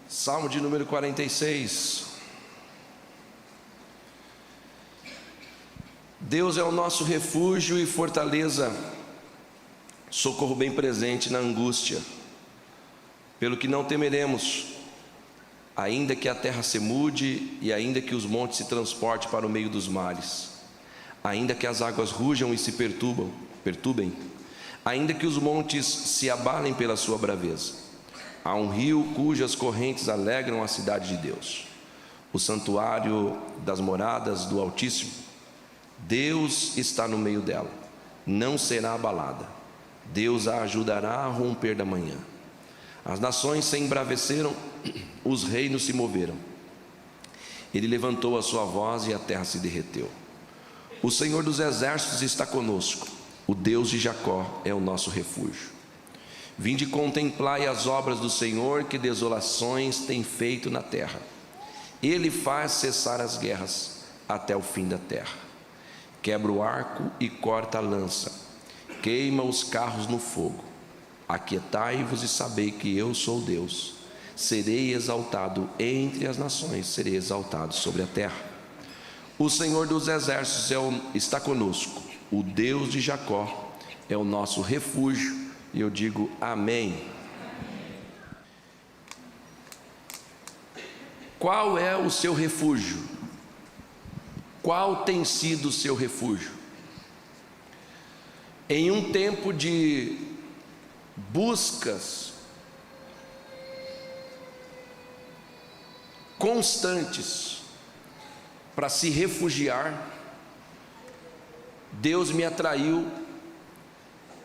Salmo de número 46. Deus é o nosso refúgio e fortaleza, socorro bem presente na angústia. Pelo que não temeremos, ainda que a terra se mude e ainda que os montes se transportem para o meio dos mares, ainda que as águas rujam e se perturbem, ainda que os montes se abalem pela sua braveza. Há um rio cujas correntes alegram a cidade de Deus, o santuário das moradas do Altíssimo. Deus está no meio dela, não será abalada. Deus a ajudará a romper da manhã. As nações se embraveceram, os reinos se moveram. Ele levantou a sua voz e a terra se derreteu. O Senhor dos exércitos está conosco, o Deus de Jacó é o nosso refúgio. Vinde contemplai as obras do Senhor, que desolações tem feito na terra. Ele faz cessar as guerras até o fim da terra. Quebra o arco e corta a lança, queima os carros no fogo. Aquietai-vos e sabei que eu sou Deus. Serei exaltado entre as nações, serei exaltado sobre a terra. O Senhor dos exércitos está conosco, o Deus de Jacó é o nosso refúgio. E eu digo amém. Qual é o seu refúgio? Qual tem sido o seu refúgio? Em um tempo de buscas constantes para se refugiar, Deus me atraiu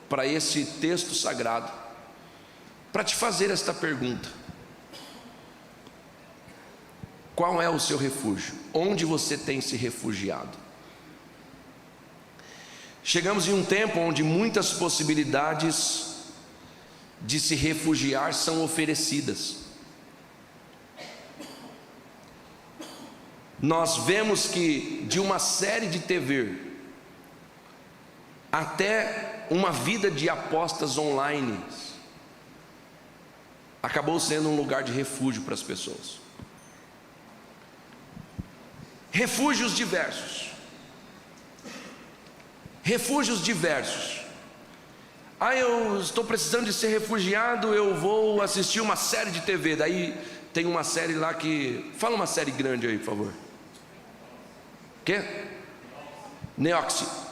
para esse texto sagrado, para te fazer esta pergunta: qual é o seu refúgio? Onde você tem se refugiado? Chegamos em um tempo onde muitas possibilidades de se refugiar são oferecidas. Nós vemos que de uma série de TV até uma vida de apostas online acabou sendo um lugar de refúgio para as pessoas. Refúgios diversos. Eu estou precisando de ser refugiado, eu vou assistir uma série de TV. Daí tem uma série lá que... Fala uma série grande aí, por favor. Quê? Neoxi.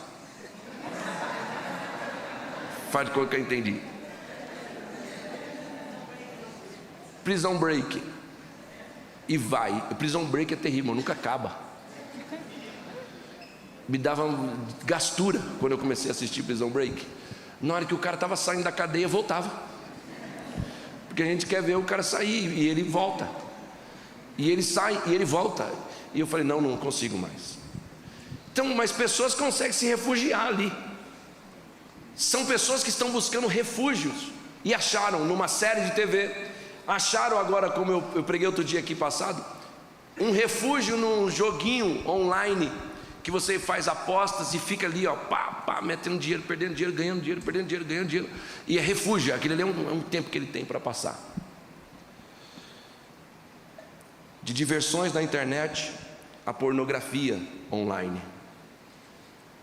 Faz de conta que eu entendi. Prison Break. E vai. Prison Break é terrível, nunca acaba. Me dava gastura quando eu comecei a assistir Prison Break. Na hora que o cara estava saindo da cadeia, voltava. Porque a gente quer ver o cara sair e ele volta. E ele sai e ele volta. E eu falei, não consigo mais. Então, mas pessoas conseguem se refugiar ali. São pessoas que estão buscando refúgios e acharam numa série de TV, acharam agora, como eu preguei outro dia aqui passado, um refúgio num joguinho online que você faz apostas e fica ali, ó, metendo dinheiro, perdendo dinheiro, ganhando dinheiro, perdendo dinheiro, ganhando dinheiro, e é refúgio. Aquilo ali é um tempo que ele tem para passar. De diversões na internet, a pornografia online.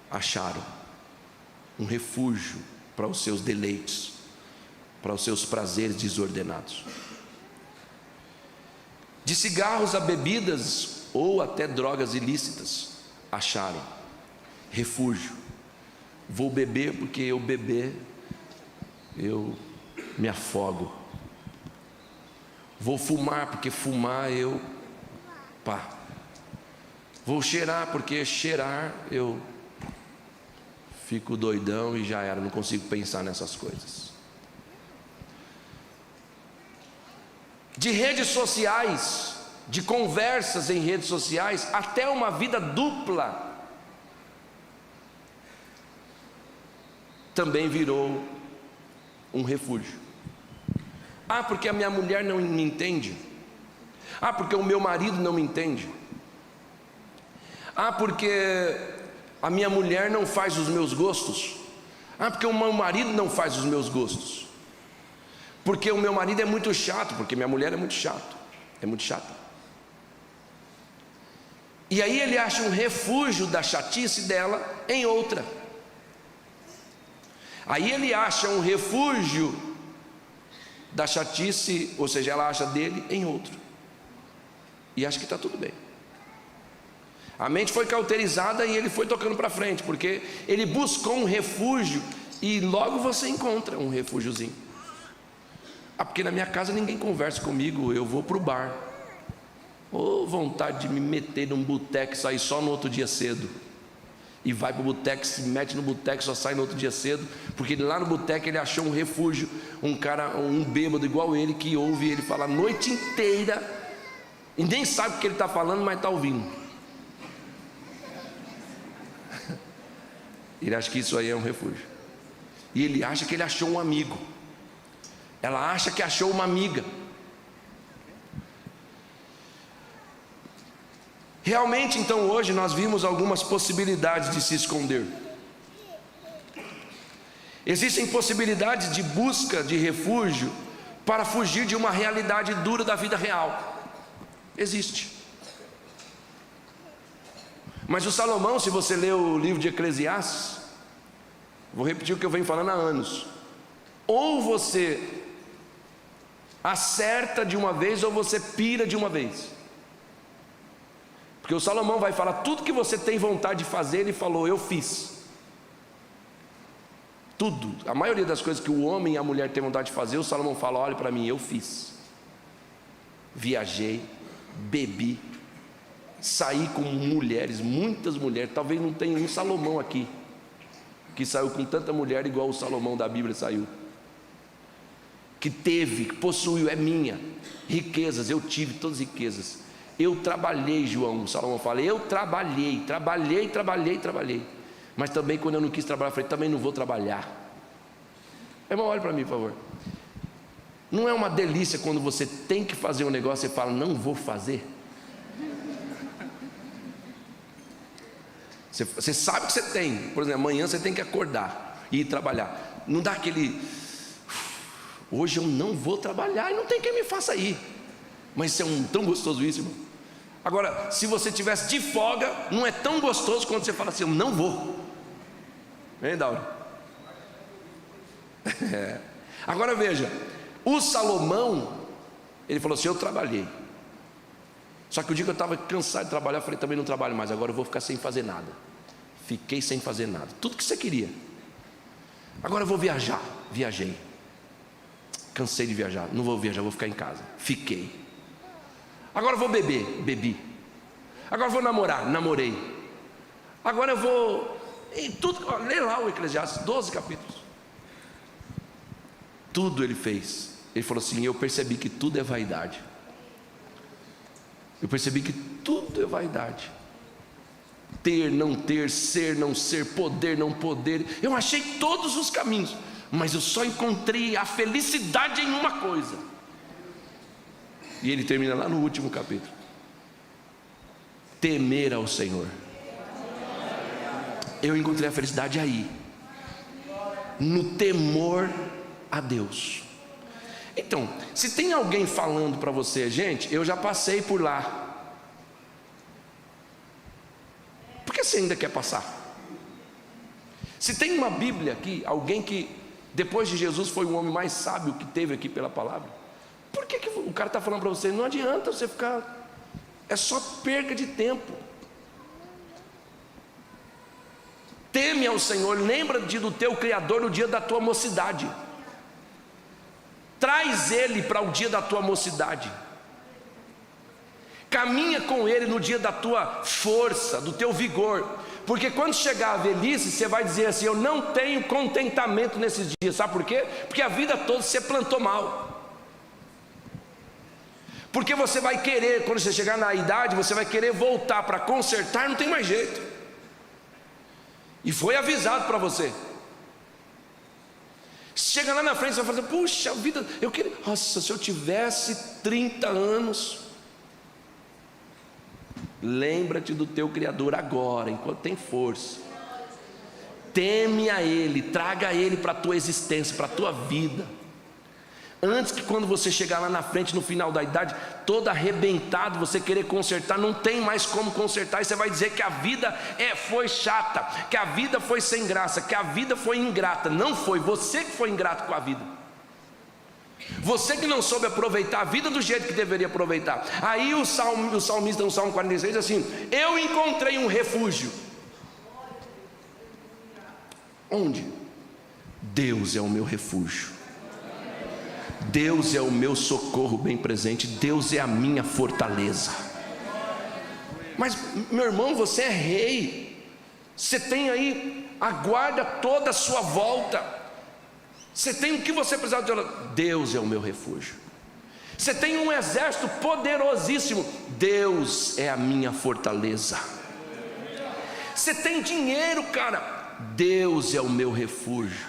Acharam um refúgio para os seus deleites, para os seus prazeres desordenados. De cigarros a bebidas ou até drogas ilícitas, acharam refúgio. Vou beber porque eu beber, eu me afogo. Vou fumar porque fumar eu Vou cheirar porque cheirar eu fico doidão e já era, não consigo pensar nessas coisas. De redes sociais, de conversas em redes sociais, até uma vida dupla também virou um refúgio. Porque a minha mulher não me entende. Porque o meu marido não me entende. Porque a minha mulher não faz os meus gostos. Porque o meu marido não faz os meus gostos. Porque o meu marido é muito chato, porque minha mulher é muito chato. É muito chata. E aí ele acha um refúgio da chatice dela em outra. Aí ele acha um refúgio da chatice, ou seja, ela acha dele em outro. E acha que está tudo bem. A mente foi cauterizada e ele foi tocando para frente, porque ele buscou um refúgio e logo você encontra um refúgiozinho. Ah, porque na minha casa ninguém conversa comigo, eu vou para o bar. Ou vontade de me meter num boteco e sair só no outro dia cedo. E vai para o boteco, se mete no boteco, só sai no outro dia cedo, porque lá no boteco ele achou um refúgio, um cara, um bêbado igual ele, que ouve ele falar a noite inteira, e nem sabe o que ele está falando, mas está ouvindo. Ele acha que isso aí é um refúgio. E ele acha que ele achou um amigo. Ela acha que achou uma amiga. Realmente, então, hoje nós vimos algumas possibilidades de se esconder. Existem possibilidades de busca de refúgio para fugir de uma realidade dura da vida real. Existe. Mas o Salomão, se você ler o livro de Eclesiastes, vou repetir o que eu venho falando há anos: ou você acerta de uma vez, ou você pira de uma vez. Porque o Salomão vai falar tudo que você tem vontade de fazer, ele falou, eu fiz. Tudo, a maioria das coisas que o homem e a mulher têm vontade de fazer, o Salomão fala, olha para mim, eu fiz. Viajei, bebi, saí com mulheres, muitas mulheres. Talvez não tenha um Salomão aqui que saiu com tanta mulher igual o Salomão da Bíblia saiu. Que teve, que possuiu, é minha. Riquezas, eu tive todas as riquezas. Eu trabalhei, João, o Salomão fala, eu trabalhei. Mas também quando eu não quis trabalhar, eu falei, também não vou trabalhar. Irmão, olha para mim, por favor. Não é uma delícia quando você tem que fazer um negócio e fala, não vou fazer? Você sabe que você tem. Por exemplo, amanhã você tem que acordar e ir trabalhar. Não dá aquele, hoje eu não vou trabalhar e não tem quem me faça ir. Mas isso é tão gostoso isso, irmão. Agora, se você tivesse de folga, não é tão gostoso quando você fala assim, eu não vou. Vem, Dauro. Agora veja, o Salomão, ele falou assim, eu trabalhei. Só que o dia que eu estava cansado de trabalhar, eu falei, também não trabalho mais, agora eu vou ficar sem fazer nada. Fiquei sem fazer nada, tudo que você queria. Agora eu vou viajar. Viajei. Cansei de viajar, não vou viajar, vou ficar em casa. Fiquei. Agora eu vou beber, bebi. Agora eu vou namorar, namorei. Agora eu vou, e tudo, lê lá o Eclesiastes, 12 capítulos. Tudo ele fez. Ele falou assim, eu percebi que tudo é vaidade. Eu percebi que tudo é vaidade. Ter, não ter, ser, não ser, poder, não poder. Eu achei todos os caminhos, mas eu só encontrei a felicidade em uma coisa. E ele termina lá no último capítulo: temer ao Senhor. Eu encontrei a felicidade aí, no temor a Deus. Então, se tem alguém falando para você, gente, eu já passei por lá, por que você ainda quer passar? Se tem uma Bíblia aqui, alguém que depois de Jesus foi o homem mais sábio que teve aqui pela palavra, por que o cara está falando para você, não adianta você ficar, é só perca de tempo. Teme ao Senhor, lembra-te do teu Criador no dia da tua mocidade. Traz Ele para o dia da tua mocidade. Caminha com Ele no dia da tua força, do teu vigor. Porque quando chegar a velhice, você vai dizer assim, eu não tenho contentamento nesses dias. Sabe por quê? Porque a vida toda você plantou mal. Porque você vai querer, quando você chegar na idade, você vai querer voltar para consertar, não tem mais jeito. E foi avisado para você. Chega lá na frente, você vai falar, puxa vida, eu queria, nossa, se eu tivesse 30 anos. Lembra-te do teu Criador agora, enquanto tem força. Teme a Ele, traga Ele para a tua existência, para a tua vida. Antes que quando você chegar lá na frente, no final da idade, todo arrebentado, você querer consertar, não tem mais como consertar, e você vai dizer que a vida foi chata, que a vida foi sem graça, que a vida foi ingrata. Não foi, você que foi ingrato com a vida. Você que não soube aproveitar a vida do jeito que deveria aproveitar. Aí o salmista no Salmo 46 diz assim: eu encontrei um refúgio. Onde? Deus é o meu refúgio. Deus é o meu socorro bem presente. Deus é a minha fortaleza. Mas, meu irmão, você é rei. Você tem aí a guarda toda à sua volta. Você tem o que você precisar de. Deus é o meu refúgio. Você tem um exército poderosíssimo. Deus é a minha fortaleza. Você tem dinheiro, cara. Deus é o meu refúgio.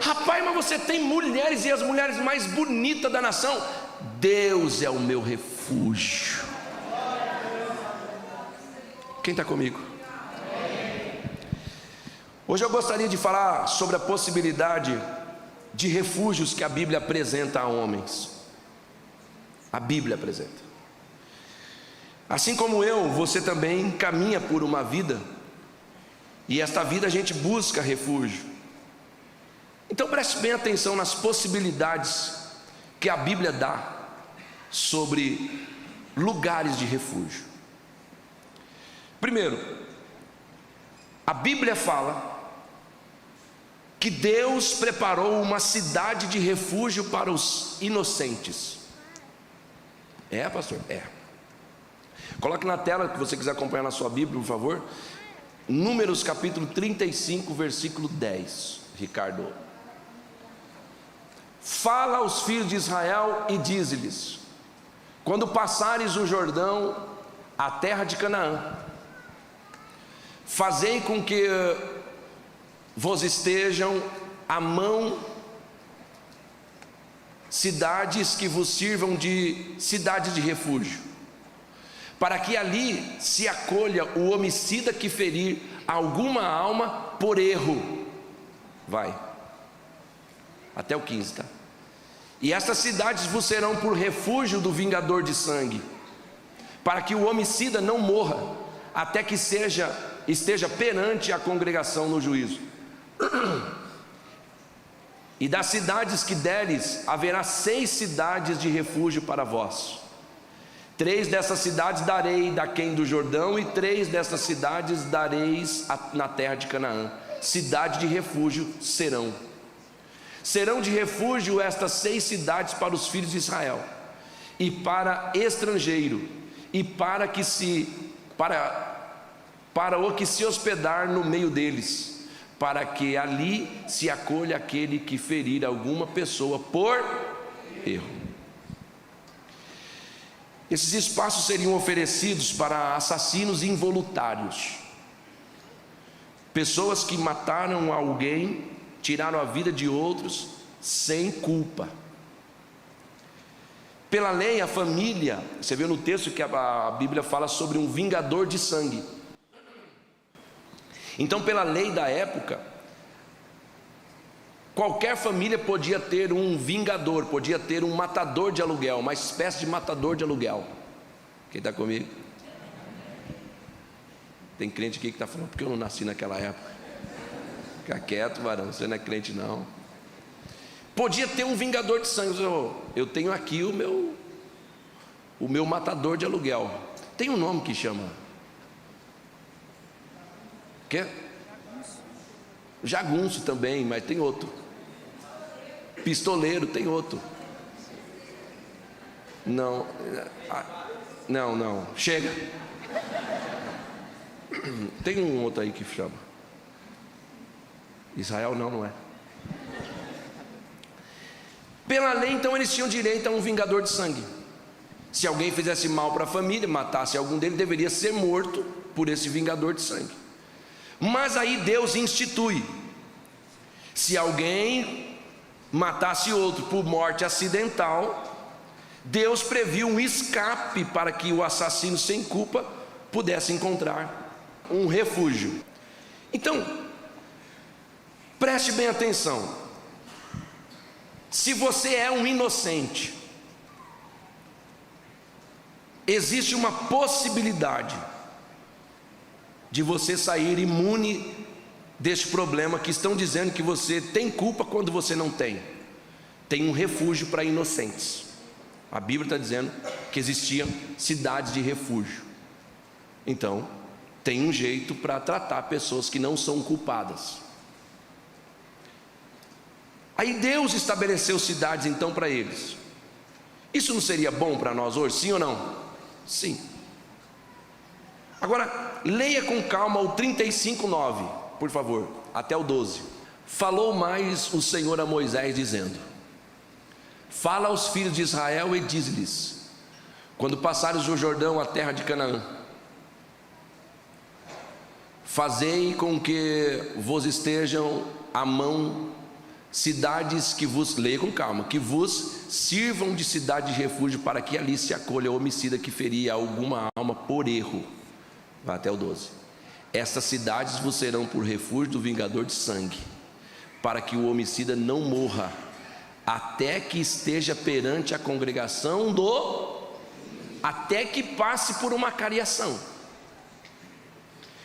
Rapaz, mas você tem mulheres, e as mulheres mais bonitas da nação. Deus é o meu refúgio. Quem está comigo? Hoje eu gostaria de falar sobre a possibilidade de refúgios que a Bíblia apresenta a homens. A Bíblia apresenta. Assim como eu, você também caminha por uma vida, e esta vida a gente busca refúgio. Então preste bem atenção nas possibilidades que a Bíblia dá sobre lugares de refúgio. Primeiro, a Bíblia fala que Deus preparou uma cidade de refúgio para os inocentes. É, pastor? É. Coloque na tela, que você quiser acompanhar na sua Bíblia, por favor. Números capítulo 35, versículo 10. Ricardo: fala aos filhos de Israel e dize-lhes: quando passares o Jordão, a terra de Canaã, fazei com que vos estejam à mão cidades que vos sirvam de cidade de refúgio, para que ali se acolha o homicida que ferir alguma alma por erro. Vai até o 15, tá? E estas cidades vos serão por refúgio do vingador de sangue, para que o homicida não morra, até que esteja perante a congregação no juízo. E das cidades que deres, haverá 6 cidades de refúgio para vós. 3 dessas cidades darei daquém do Jordão, e 3 dessas cidades dareis na terra de Canaã. Cidade de refúgio serão. Serão de refúgio estas 6 cidades para os filhos de Israel, e para estrangeiro, e para o que se hospedar no meio deles, para que ali se acolha aquele que ferir alguma pessoa por erro. Esses espaços seriam oferecidos para assassinos involuntários, pessoas que mataram alguém, tiraram a vida de outros sem culpa. Pela lei, a família, você vê no texto que a Bíblia fala sobre um vingador de sangue. Então, pela lei da época, qualquer família podia ter um vingador, podia ter um matador de aluguel, uma espécie de matador de aluguel. Quem está comigo? Tem crente aqui que está falando: porque eu não nasci naquela época? Fica quieto, varão, você não é crente não. Podia ter um vingador de sangue. Eu tenho aqui o meu matador de aluguel. Tem um nome que chama. Quê? Jagunço também, mas tem outro. Pistoleiro, tem outro. Não, chega. Tem um outro aí que chama. Israel não é. Pela lei, então, eles tinham direito a um vingador de sangue. Se alguém fizesse mal para a família, matasse algum deles, deveria ser morto por esse vingador de sangue. Mas aí Deus institui: se alguém matasse outro por morte acidental, Deus previu um escape para que o assassino sem culpa pudesse encontrar um refúgio. Então, preste bem atenção. Se você é um inocente, existe uma possibilidade de você sair imune deste problema que estão dizendo que você tem culpa quando você não tem. Tem um refúgio para inocentes. A Bíblia está dizendo que existiam cidades de refúgio. Então, tem um jeito para tratar pessoas que não são culpadas. Aí Deus estabeleceu cidades então para eles. Isso não seria bom para nós hoje, sim ou não? Sim. Agora, leia com calma o 35:9, por favor, até o 12. Falou mais o Senhor a Moisés dizendo: fala aos filhos de Israel e diz-lhes: quando passares o Jordão, a terra de Canaã, fazei com que vos estejam à mão cidades que vos, leia com calma, que vos sirvam de cidade de refúgio, para que ali se acolha o homicida que feria alguma alma por erro. Vai até o 12. Estas cidades vos serão por refúgio do vingador de sangue, para que o homicida não morra, até que esteja perante a congregação até que passe por uma cariação.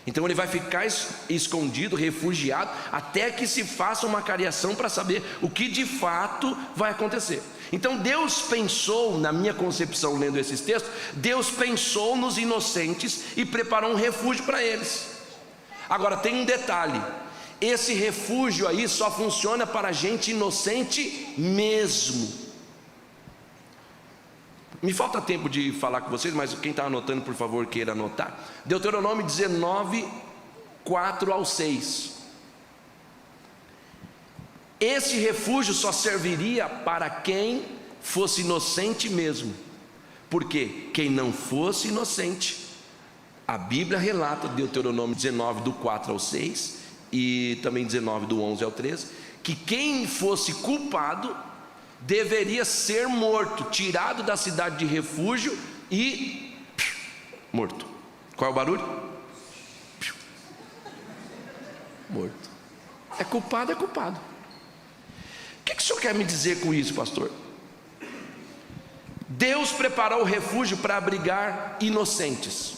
Então ele vai ficar escondido, refugiado, até que se faça uma cariação para saber o que de fato vai acontecer. Então Deus pensou, na minha concepção lendo esses textos, Deus pensou nos inocentes e preparou um refúgio para eles. Agora tem um detalhe: esse refúgio aí só funciona para gente inocente mesmo. Me falta tempo de falar com vocês, mas quem está anotando, por favor, queira anotar. Deuteronômio 19, 4 ao 6. Esse refúgio só serviria para quem fosse inocente mesmo, porque quem não fosse inocente, a Bíblia relata, Deuteronômio 19, do 4 ao 6, e também 19, do 11 ao 13, que quem fosse culpado deveria ser morto, tirado da cidade de refúgio e morto. Qual é o barulho? Morto. É culpado, é culpado. O que o senhor quer me dizer com isso, pastor? Deus preparou o refúgio para abrigar inocentes.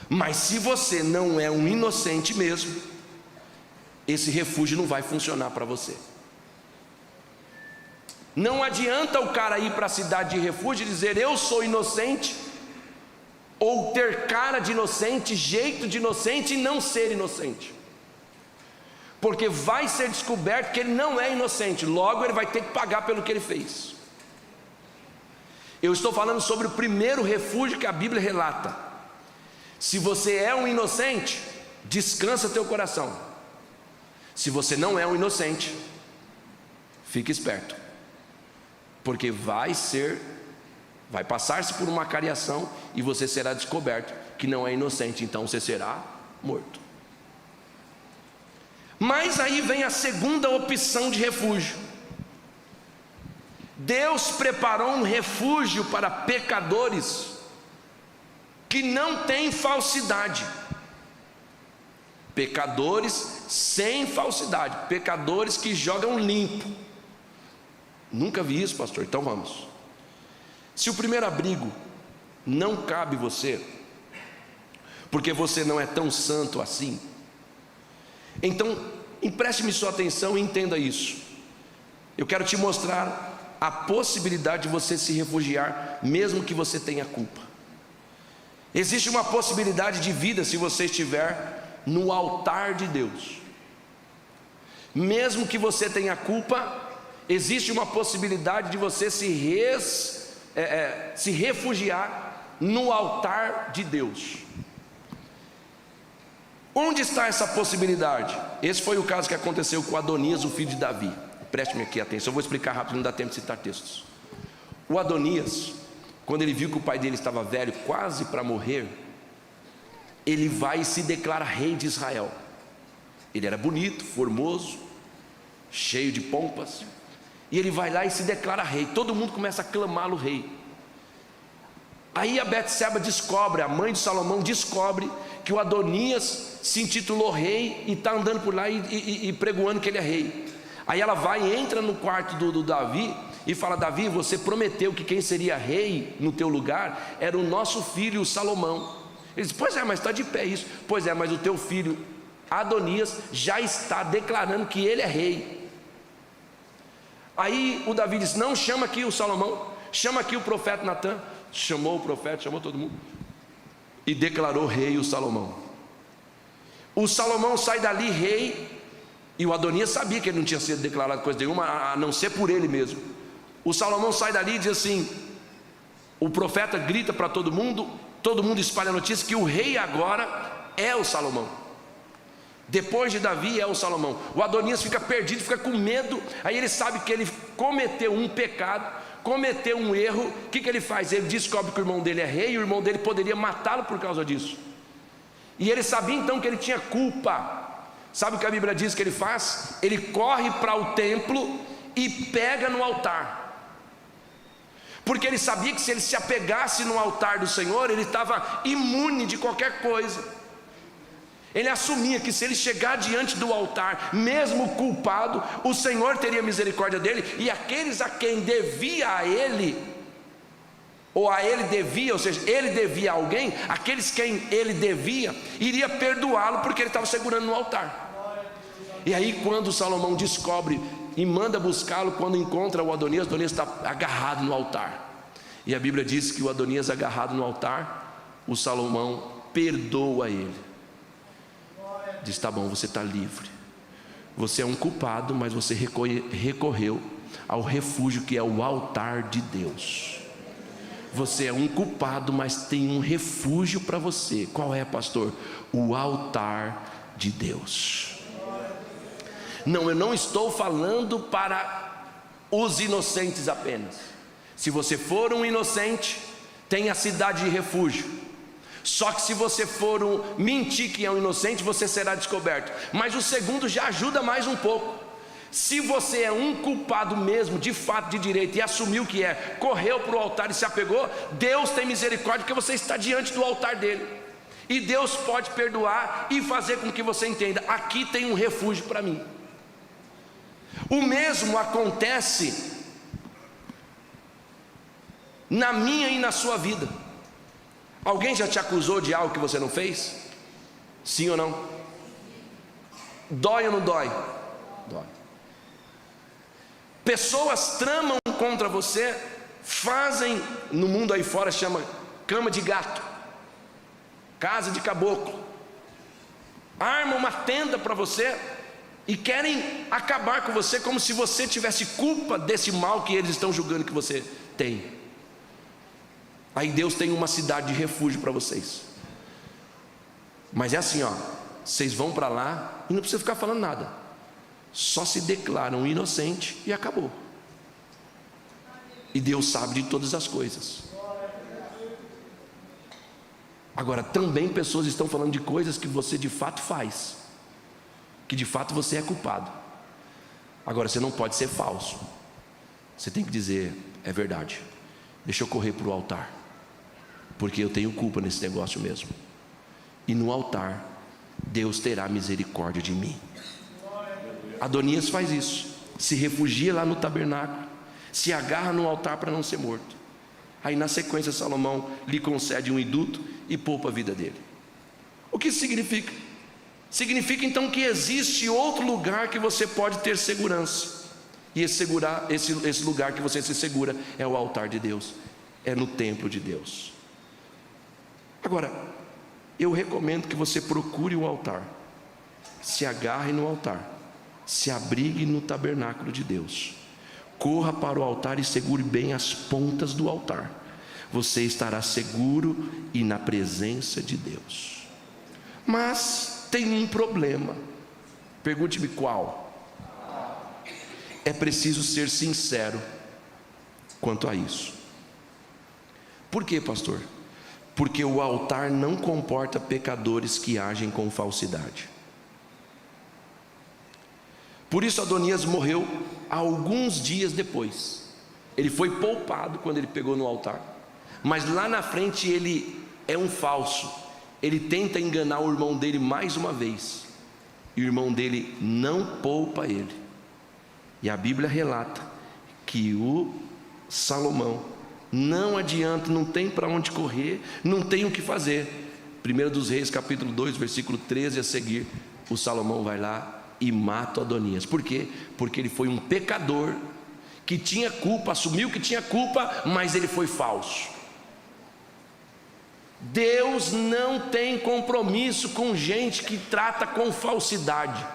Mas se você não é um inocente mesmo, esse refúgio não vai funcionar para você. Não adianta o cara ir para a cidade de refúgio e dizer eu sou inocente, ou ter cara de inocente, jeito de inocente e não ser inocente, porque vai ser descoberto que ele não é inocente, logo ele vai ter que pagar pelo que ele fez. Eu estou falando sobre o primeiro refúgio que a Bíblia relata. Se você é um inocente, descansa teu coração. Se você não é um inocente, fique esperto, porque vai passar-se por uma cariação e você será descoberto que não é inocente, então você será morto. Mas aí vem a segunda opção de refúgio. Deus preparou um refúgio para pecadores que não têm falsidade. Pecadores sem falsidade, pecadores que jogam limpo. Nunca vi isso, pastor, então vamos. Se o primeiro abrigo não cabe você, porque você não é tão santo assim, então empreste-me sua atenção e entenda isso. Eu quero te mostrar a possibilidade de você se refugiar, mesmo que você tenha culpa. Existe uma possibilidade de vida se você estiver no altar de Deus. Mesmo que você tenha culpa, existe uma possibilidade de você se refugiar no altar de Deus. Onde está essa possibilidade? Esse foi o caso que aconteceu com Adonias, o filho de Davi. Preste-me aqui atenção, eu vou explicar rápido, não dá tempo de citar textos. O Adonias, quando ele viu que o pai dele estava velho, quase para morrer, ele vai e se declara rei de Israel. Ele era bonito, formoso, cheio de pompas, e ele vai lá e se declara rei. Todo mundo começa a clamá-lo rei. Aí a Betseba descobre, a mãe de Salomão descobre que o Adonias se intitulou rei e está andando por lá e pregoando que ele é rei. Aí ela vai e entra no quarto do Davi e fala: Davi, você prometeu que quem seria rei no teu lugar era o nosso filho Salomão. Ele diz: pois é, mas está de pé isso. Pois é, mas o teu filho Adonias já está declarando que ele é rei. Aí o Davi disse: não, chama aqui o Salomão, chama aqui o profeta Natã. Chamou o profeta, chamou todo mundo e declarou rei o Salomão. O Salomão sai dali rei, e o Adonias sabia que ele não tinha sido declarado coisa nenhuma, a não ser por ele mesmo. O Salomão sai dali e diz assim: o profeta grita para todo mundo espalha a notícia que o rei agora é o Salomão. Depois de Davi é o Salomão. O Adonias fica perdido, fica com medo. Aí ele sabe que ele cometeu um pecado, cometeu um erro. O que ele faz? Ele descobre que o irmão dele é rei, e o irmão dele poderia matá-lo por causa disso. E ele sabia então que ele tinha culpa. Sabe o que a Bíblia diz que ele faz? Ele corre para o templo e pega no altar, porque ele sabia que se ele se apegasse no altar do Senhor, ele estava imune de qualquer coisa. Ele assumia que se ele chegar diante do altar, mesmo culpado, o Senhor teria misericórdia dele, e aqueles a quem devia a ele, ou a ele devia, ou seja, ele devia a alguém, aqueles quem ele devia, iria perdoá-lo, porque ele estava segurando no altar. E aí quando Salomão descobre e manda buscá-lo, quando encontra o Adonias está agarrado no altar. E a Bíblia diz que o Adonias agarrado no altar, o Salomão perdoa ele. Diz: tá bom, você está livre. Você é um culpado, mas você recorreu ao refúgio que é o altar de Deus. Você é um culpado, mas tem um refúgio para você. Qual é, pastor? O altar de Deus. Não, eu não estou falando para os inocentes apenas. Se você for um inocente, tem a cidade de refúgio. Só que se você for mentir que é um inocente, você será descoberto. Mas o segundo já ajuda mais um pouco. Se você é um culpado mesmo, de fato, de direito, e assumiu que é, correu para o altar e se apegou, Deus tem misericórdia, porque você está diante do altar dele. E Deus pode perdoar e fazer com que você entenda: aqui tem um refúgio para mim. O mesmo acontece na minha e na sua vida. Alguém já te acusou de algo que você não fez? Sim ou não? Dói ou não dói? Dói. Pessoas tramam contra você, fazem, no mundo aí fora chama cama de gato, casa de caboclo, armam uma tenda para você e querem acabar com você, como se você tivesse culpa desse mal que eles estão julgando que você tem. Aí Deus tem uma cidade de refúgio para vocês. Mas é assim, ó, vocês vão para lá e não precisa ficar falando nada, só se declaram inocente e acabou. E Deus sabe de todas as coisas. Agora, também pessoas estão falando de coisas que você de fato faz, que de fato você é culpado. Agora, você não pode ser falso. Você tem que dizer: é verdade, deixa eu correr para o altar, porque eu tenho culpa nesse negócio mesmo. E no altar, Deus terá misericórdia de mim. Adonias faz isso, se refugia lá no tabernáculo, se agarra no altar para não ser morto. Aí na sequência Salomão lhe concede um induto e poupa a vida dele. O que isso significa? Significa então que existe outro lugar que você pode ter segurança. E esse lugar que você se segura é o altar de Deus, é no templo de Deus. Agora, eu recomendo que você procure o altar, se agarre no altar, se abrigue no tabernáculo de Deus, corra para o altar e segure bem as pontas do altar. Você estará seguro e na presença de Deus. Mas tem um problema. Pergunte-me qual. É preciso ser sincero quanto a isso. Por quê, pastor? Porque o altar não comporta pecadores que agem com falsidade. Por isso Adonias morreu alguns dias depois. Ele foi poupado quando ele pegou no altar, mas lá na frente ele é um falso. Ele tenta enganar o irmão dele mais uma vez, e o irmão dele não poupa ele. E a Bíblia relata que o Salomão não adianta, não tem para onde correr, não tem o que fazer. 1 dos Reis, capítulo 2, versículo 13 a seguir, o Salomão vai lá e mata Adonias. Por quê? Porque ele foi um pecador, que tinha culpa, assumiu que tinha culpa, mas ele foi falso. Deus não tem compromisso com gente que trata com falsidade.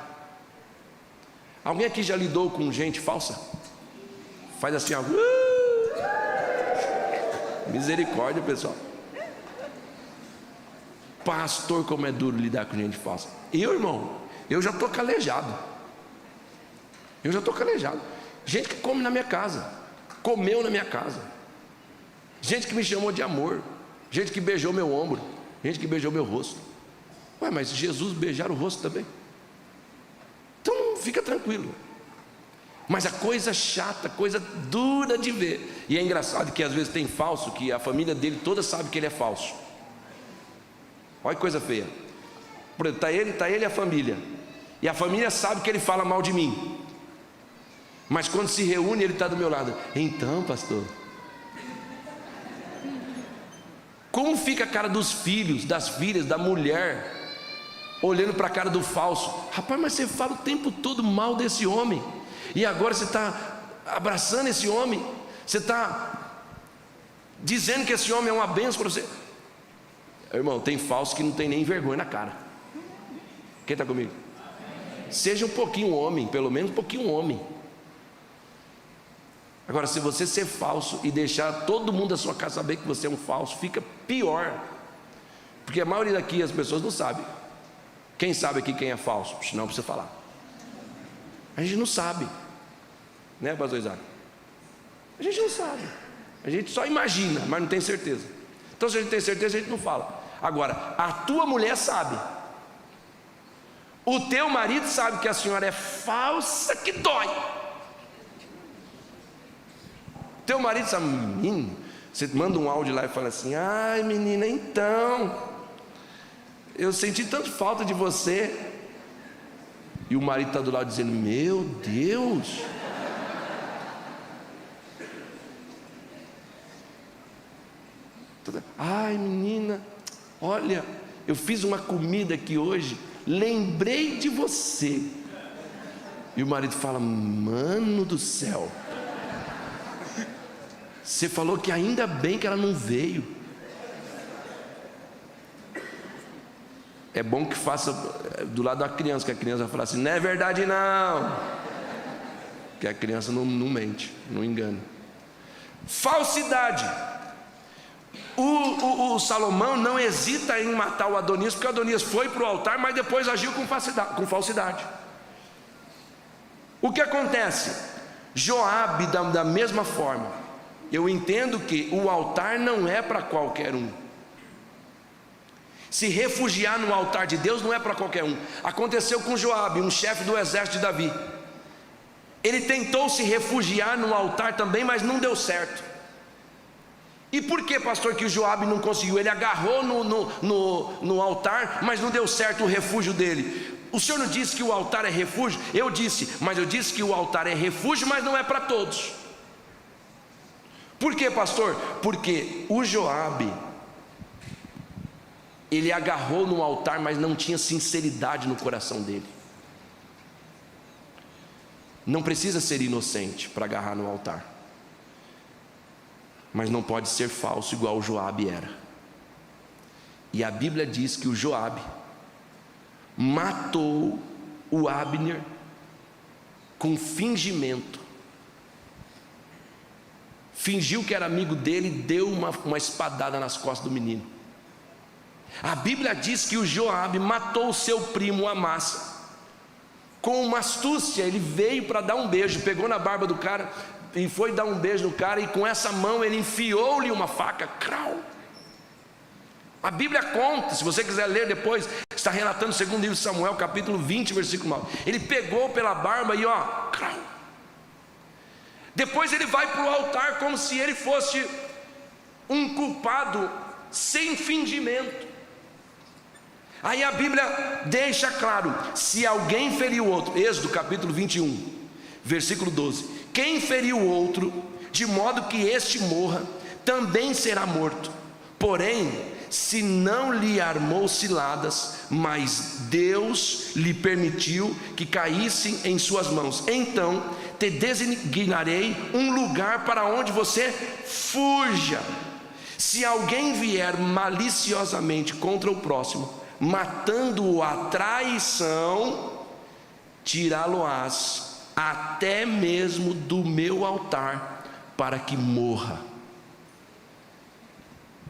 Alguém aqui já lidou com gente falsa? Faz assim, ó. Misericórdia, pessoal. Pastor, como é duro lidar com gente falsa. Irmão, eu já estou calejado. Gente que come na minha casa, comeu na minha casa, gente que me chamou de amor, gente que beijou meu ombro, gente que beijou meu rosto. Ué, mas Jesus beijaram o rosto também. Então fica tranquilo. Mas a coisa chata, coisa dura de ver. E é engraçado que às vezes tem falso, que a família dele toda sabe que ele é falso. Olha que coisa feia. Por exemplo, está ele e a família. E a família sabe que ele fala mal de mim. Mas quando se reúne, ele está do meu lado. Então, pastor, como fica a cara dos filhos, das filhas, da mulher, olhando para a cara do falso? Rapaz, mas você fala o tempo todo mal desse homem, e agora você está abraçando esse homem, você está dizendo que esse homem é uma bênção para você. Irmão, tem falso que não tem nem vergonha na cara. Quem está comigo? Seja um pouquinho homem, pelo menos um pouquinho homem. Agora, se você ser falso e deixar todo mundo da sua casa saber que você é um falso, fica pior. Porque a maioria daqui as pessoas não sabe. Quem sabe aqui quem é falso? Não precisa falar. A gente não sabe, né, pastor Isaac? A gente não sabe. A gente só imagina, mas não tem certeza. Então, se a gente tem certeza, a gente não fala. Agora, a tua mulher sabe. O teu marido sabe que a senhora é falsa, que dói. Teu marido sabe, menino, você manda um áudio lá e fala assim: ai menina, então, eu senti tanto falta de você. E o marido está do lado dizendo: meu Deus. Ai menina, olha, eu fiz uma comida aqui hoje, lembrei de você. E o marido fala: mano do céu, você falou que ainda bem que ela não veio. É bom que faça do lado da criança, que a criança vai falar assim: não é verdade não. Que a criança não mente, não engana. Falsidade. O Salomão não hesita em matar o Adonias, porque o Adonias foi para o altar, mas depois agiu com falsidade. O que acontece? Joabe, da mesma forma. Eu entendo que o altar não é para qualquer um. Se refugiar no altar de Deus não é para qualquer um. Aconteceu com Joabe, um chefe do exército de Davi. Ele tentou se refugiar no altar também, mas não deu certo. E por que, pastor, que o Joabe não conseguiu? Ele agarrou no altar, mas não deu certo o refúgio dele. O senhor não disse que o altar é refúgio? Eu disse, mas eu disse que o altar é refúgio, mas não é para todos. Por que, pastor? Porque o Joabe, ele agarrou no altar, mas não tinha sinceridade no coração dele. Não precisa ser inocente para agarrar no altar, mas não pode ser falso igual o Joabe era. E a Bíblia diz que o Joabe matou o Abner com fingimento. Fingiu que era amigo dele e deu uma espadada nas costas do menino. A Bíblia diz que o Joabe matou o seu primo Amassa com uma astúcia. Ele veio para dar um beijo, pegou na barba do cara e foi dar um beijo no cara, e com essa mão ele enfiou-lhe uma faca. Crau. A Bíblia conta, se você quiser ler depois, está relatando segundo o livro de Samuel, capítulo 20, versículo 9. Ele pegou pela barba e crau. Depois ele vai para o altar como se ele fosse um culpado sem fingimento. Aí a Bíblia deixa claro: se alguém ferir o outro, Êxodo capítulo 21, Versículo 12: quem feriu o outro, de modo que este morra, também será morto. Porém, se não lhe armou ciladas, mas Deus lhe permitiu que caíssem em suas mãos, então te designarei um lugar para onde você fuja. Se alguém vier maliciosamente contra o próximo, matando-o à traição, tirá-lo-ás até mesmo do meu altar, para que morra.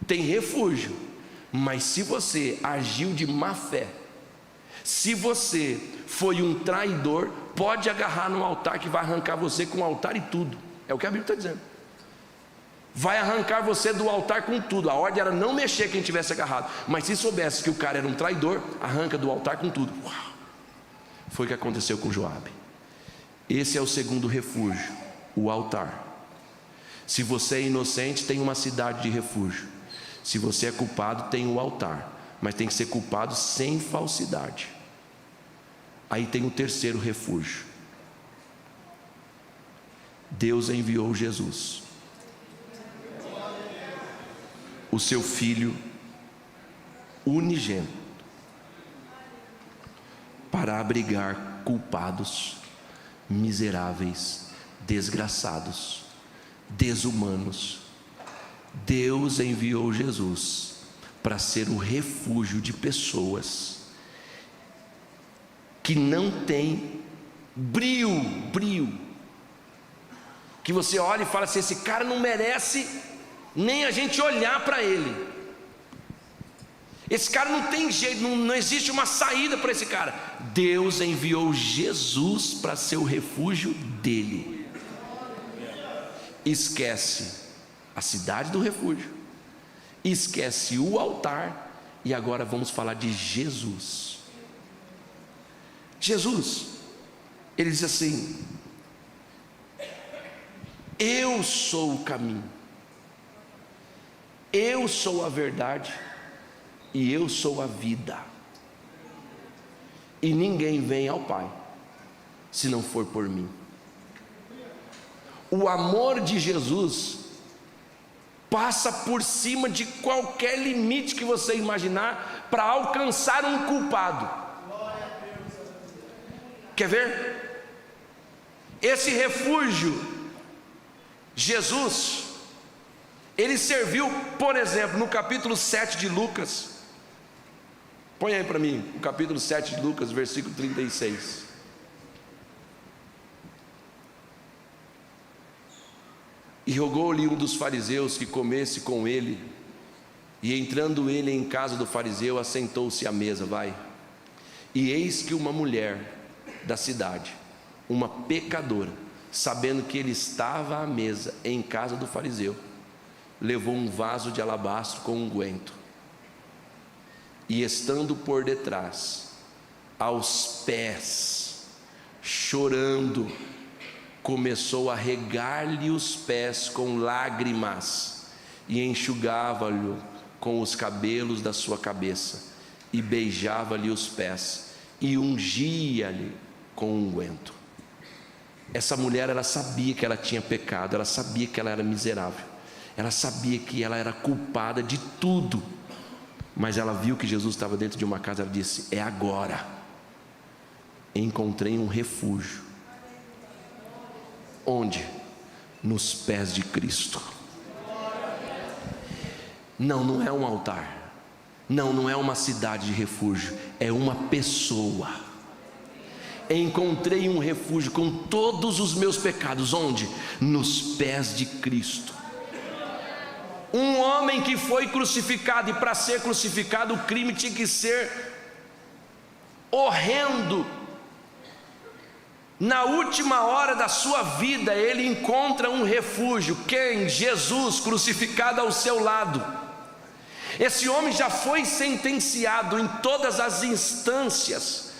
Tem refúgio, mas se você agiu de má fé, se você foi um traidor, pode agarrar no altar que vai arrancar você com o altar e tudo. É o que a Bíblia está dizendo. Vai arrancar você do altar com tudo. A ordem era não mexer quem tivesse agarrado, mas se soubesse que o cara era um traidor, arranca do altar com tudo. Uau. Foi o que aconteceu com Joabe. Esse é o segundo refúgio, o altar. Se você é inocente, tem uma cidade de refúgio. Se você é culpado, tem o altar, mas tem que ser culpado sem falsidade. Aí tem o terceiro refúgio. Deus enviou Jesus, o seu Filho unigênito, para abrigar culpados, miseráveis, desgraçados, desumanos. Deus enviou Jesus para ser o refúgio de pessoas que não têm brio, que você olha e fala assim: esse cara não merece nem a gente olhar para ele, esse cara não tem jeito, não existe uma saída para esse cara. Deus enviou Jesus para ser o refúgio dele. Esquece a cidade do refúgio, esquece o altar, e agora vamos falar de Jesus. Jesus, ele diz assim: eu sou o caminho, eu sou a verdade e eu sou a vida, e ninguém vem ao Pai se não for por mim. O amor de Jesus passa por cima de qualquer limite que você imaginar para alcançar um culpado. Quer ver? Esse refúgio, Jesus, ele serviu, por exemplo, no capítulo 7 de Lucas. Põe aí para mim, o capítulo 7 de Lucas, versículo 36. E rogou-lhe um dos fariseus que comesse com ele, e entrando ele em casa do fariseu, assentou-se à mesa. E eis que uma mulher da cidade, uma pecadora, sabendo que ele estava à mesa em casa do fariseu, levou um vaso de alabastro com unguento, e estando por detrás, aos pés, chorando, começou a regar-lhe os pés com lágrimas, e enxugava-lhe com os cabelos da sua cabeça, e beijava-lhe os pés, e ungia-lhe com unguento. Essa mulher, ela sabia que ela tinha pecado, ela sabia que ela era miserável, ela sabia que ela era culpada de tudo, mas ela viu que Jesus estava dentro de uma casa. Ela disse: é agora, encontrei um refúgio. Onde? Nos pés de Cristo. Não é um altar, não é uma cidade de refúgio, é uma pessoa. Encontrei um refúgio com todos os meus pecados. Onde? Nos pés de Cristo. Um homem que foi crucificado, e para ser crucificado o crime tinha que ser horrendo. Na última hora da sua vida, ele encontra um refúgio. Quem? Jesus, crucificado ao seu lado. Esse homem já foi sentenciado em todas as instâncias,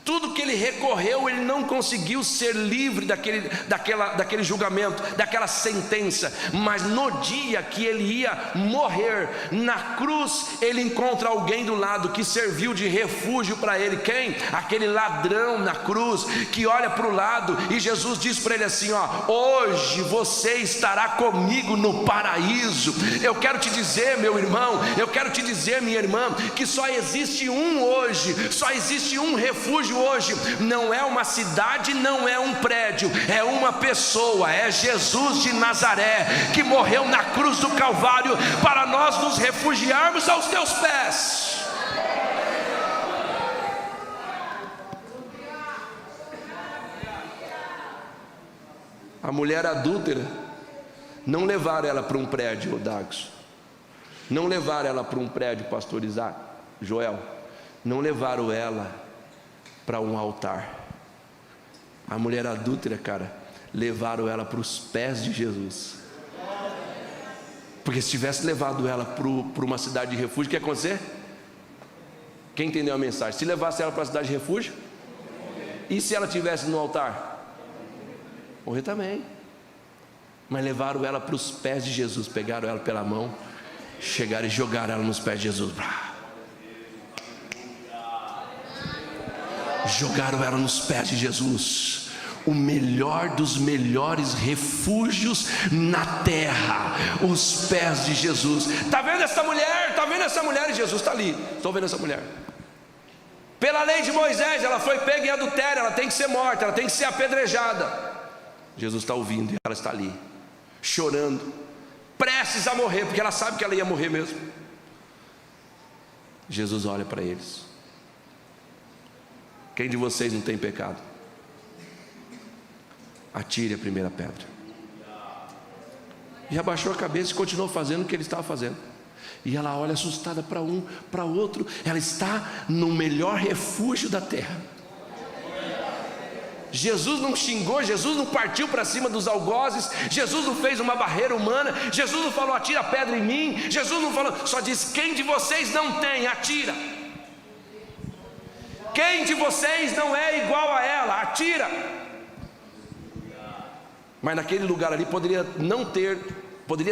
Tudo que ele recorreu, ele não conseguiu ser livre daquele julgamento, daquela sentença. Mas no dia que ele ia morrer na cruz, ele encontra alguém do lado que serviu de refúgio para ele. Quem? Aquele ladrão na cruz, que olha para o lado, e Jesus diz para ele assim: hoje você estará comigo no paraíso. Eu quero te dizer, meu irmão, eu quero te dizer, minha irmã, que só existe um hoje, só existe um refúgio hoje. Não é uma cidade, não é um prédio, é uma pessoa, é Jesus de Nazaré, que morreu na cruz do Calvário para nós nos refugiarmos aos teus pés. A mulher adúltera, não levaram ela para um prédio, Dagos, não levaram ela para um prédio, pastor Isaac, Joel, não levaram ela para um altar. A mulher adúltera, cara, levaram ela para os pés de Jesus. Porque se tivesse levado ela para uma cidade de refúgio, o que ia acontecer? Quem entendeu a mensagem? Se levasse ela para a cidade de refúgio, e se ela estivesse no altar? Morrer também. Mas levaram ela para os pés de Jesus, pegaram ela pela mão, chegaram e jogaram ela nos pés de Jesus. Jogaram ela nos pés de Jesus, o melhor dos melhores refúgios na terra, os pés de Jesus. Está vendo essa mulher? Está vendo essa mulher? E Jesus está ali. Estou vendo essa mulher. Pela lei de Moisés, ela foi pega em adultério, ela tem que ser morta, ela tem que ser apedrejada. Jesus está ouvindo e ela está ali, chorando, prestes a morrer, porque ela sabe que ela ia morrer mesmo. Jesus olha para eles: quem de vocês não tem pecado? Atire a primeira pedra. E abaixou a cabeça e continuou fazendo o que ele estava fazendo. E ela olha assustada para um, para outro. Ela está no melhor refúgio da terra. Jesus não xingou, Jesus não partiu para cima dos algozes, Jesus não fez uma barreira humana, Jesus não falou: atira a pedra em mim. Jesus não falou, só disse: quem de vocês não tem, atira. Quem de vocês não é igual a ela, atira. Mas naquele lugar ali poderia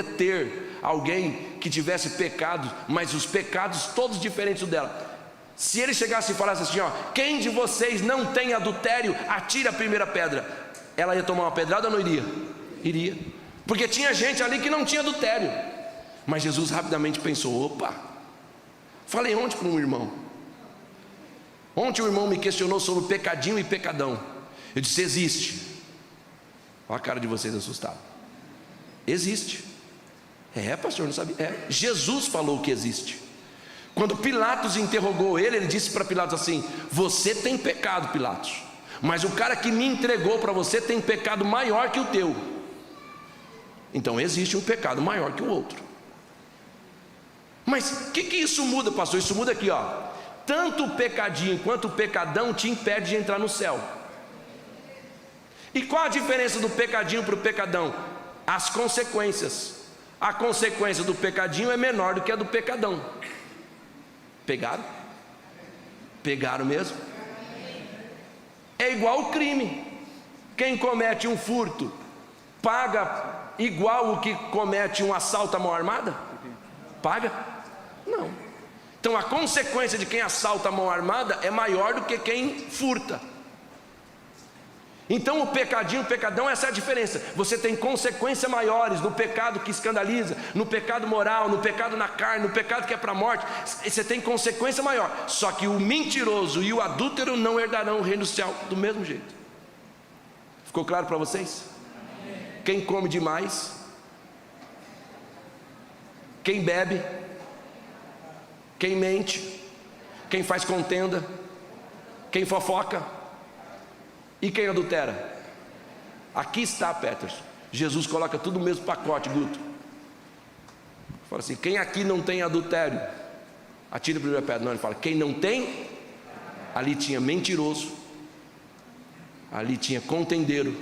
ter alguém que tivesse pecado, mas os pecados todos diferentes dela. Se ele chegasse e falasse assim: quem de vocês não tem adultério, atira a primeira pedra, ela ia tomar uma pedrada ou não iria? Iria, porque tinha gente ali que não tinha adultério. Mas Jesus rapidamente pensou: opa, falei ontem para um irmão, ontem o irmão me questionou sobre pecadinho e pecadão. Eu disse: existe. Olha a cara de vocês assustados. Existe. É, pastor, não sabia. É, Jesus falou que existe. Quando Pilatos interrogou ele, ele disse para Pilatos assim: você tem pecado, Pilatos, mas o cara que me entregou para você tem pecado maior que o teu. Então existe um pecado maior que o outro. Mas o que isso muda, pastor? Isso muda aqui, tanto o pecadinho quanto o pecadão te impede de entrar no céu. E qual a diferença do pecadinho para o pecadão? As consequências. A consequência do pecadinho é menor do que a do pecadão. Pegaram? Pegaram mesmo? É igual o crime. Quem comete um furto paga igual o que comete um assalto à mão armada? Paga? Não. Então a consequência de quem assalta à mão armada é maior do que quem furta. Então o pecadinho, o pecadão, essa é a diferença. Você tem consequências maiores no pecado que escandaliza, no pecado moral, no pecado na carne, no pecado que é para a morte. Você tem consequência maior. Só que o mentiroso e o adúltero não herdarão o reino do céu do mesmo jeito. Ficou claro para vocês? Quem come demais, quem bebe, quem mente, quem faz contenda, quem fofoca e quem adultera. Aqui está, Peterson. Jesus coloca tudo no mesmo pacote, Guto. Fala assim: quem aqui não tem adultério, atira a primeira pedra. Não, ele fala: quem não tem, ali tinha mentiroso, ali tinha contendeiro,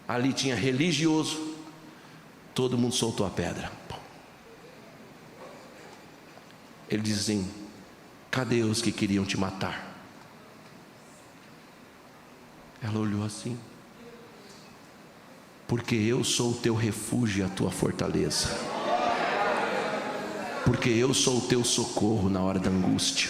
ali tinha religioso. Todo mundo soltou a pedra. Ele diz assim: cadê os que queriam te matar? Ela olhou assim: porque eu sou o teu refúgio e a tua fortaleza, porque eu sou o teu socorro na hora da angústia.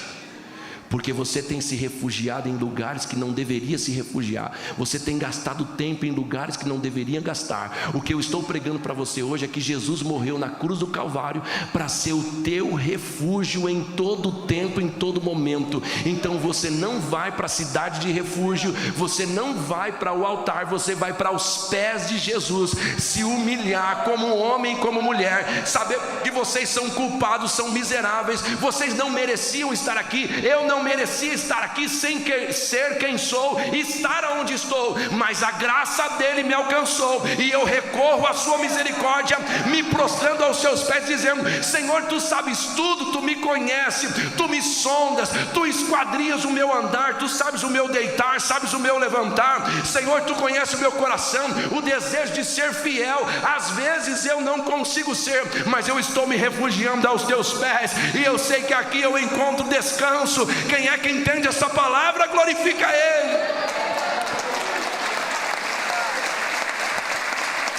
Porque você tem se refugiado em lugares que não deveria se refugiar. Você tem gastado tempo em lugares que não deveria gastar. O que eu estou pregando para você hoje é que Jesus morreu na cruz do Calvário para ser o teu refúgio em todo tempo, em todo momento. Então você não vai para a cidade de refúgio, você não vai para o altar, você vai para os pés de Jesus, se humilhar como homem e como mulher, saber que vocês são culpados, são miseráveis, vocês não mereciam estar aqui. Eu não merecia estar aqui sem ser quem sou, estar onde estou, mas a graça dele me alcançou, e eu recorro à sua misericórdia, me prostrando aos seus pés, dizendo: Senhor, tu sabes tudo, tu me conheces, tu me sondas, tu esquadrias o meu andar, tu sabes o meu deitar, sabes o meu levantar. Senhor, tu conheces o meu coração, o desejo de ser fiel. Às vezes eu não consigo ser, mas eu estou me refugiando aos teus pés, e eu sei que aqui eu encontro descanso. Quem é que entende essa palavra, glorifica Ele.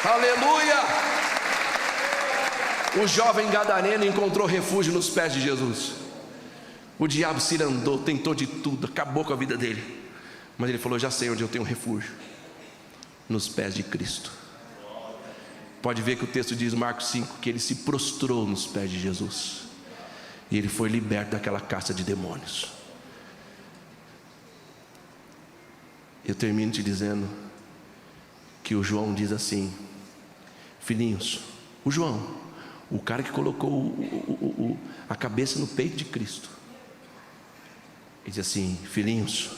Aleluia. O jovem gadareno encontrou refúgio nos pés de Jesus. O diabo cirandou, tentou de tudo, acabou com a vida dele, mas ele falou: já sei onde eu tenho refúgio, nos pés de Cristo. Pode ver que o texto diz, Marcos 5, que ele se prostrou nos pés de Jesus, e ele foi liberto daquela caça de demônios. Eu termino te dizendo que o João diz assim: filhinhos, o João, o cara que colocou a cabeça no peito de Cristo, ele diz assim: filhinhos,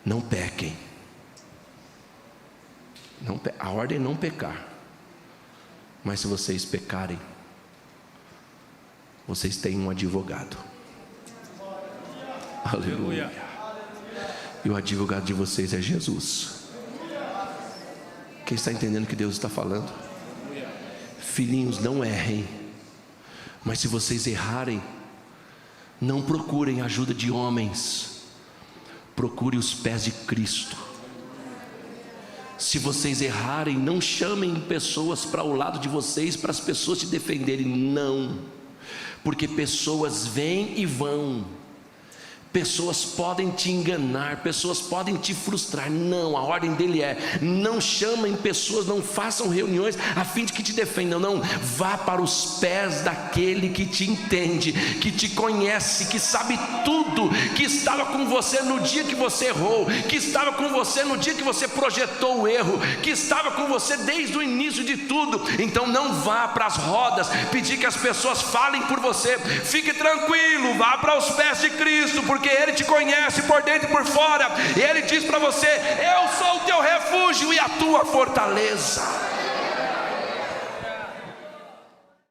não pequem. A ordem é não pecar, mas se vocês pecarem, vocês têm um advogado. Aleluia. E o advogado de vocês é Jesus. Quem está entendendo o que Deus está falando? Filhinhos, não errem, mas se vocês errarem, não procurem ajuda de homens, procure os pés de Cristo. Se vocês errarem, não chamem pessoas para o lado de vocês, para as pessoas te defenderem, não, porque pessoas vêm e vão, pessoas podem te enganar, pessoas podem te frustrar. Não, a ordem dele é: não chamem pessoas, não façam reuniões a fim de que te defendam. Não, vá para os pés daquele que te entende, que te conhece, que sabe tudo, que estava com você no dia que você errou, que estava com você no dia que você projetou o erro, que estava com você desde o início de tudo. Então não vá para as rodas pedir que as pessoas falem por você. Fique tranquilo, vá para os pés de Cristo, porque Ele te conhece por dentro e por fora, e Ele diz para você: eu sou o teu refúgio e a tua fortaleza.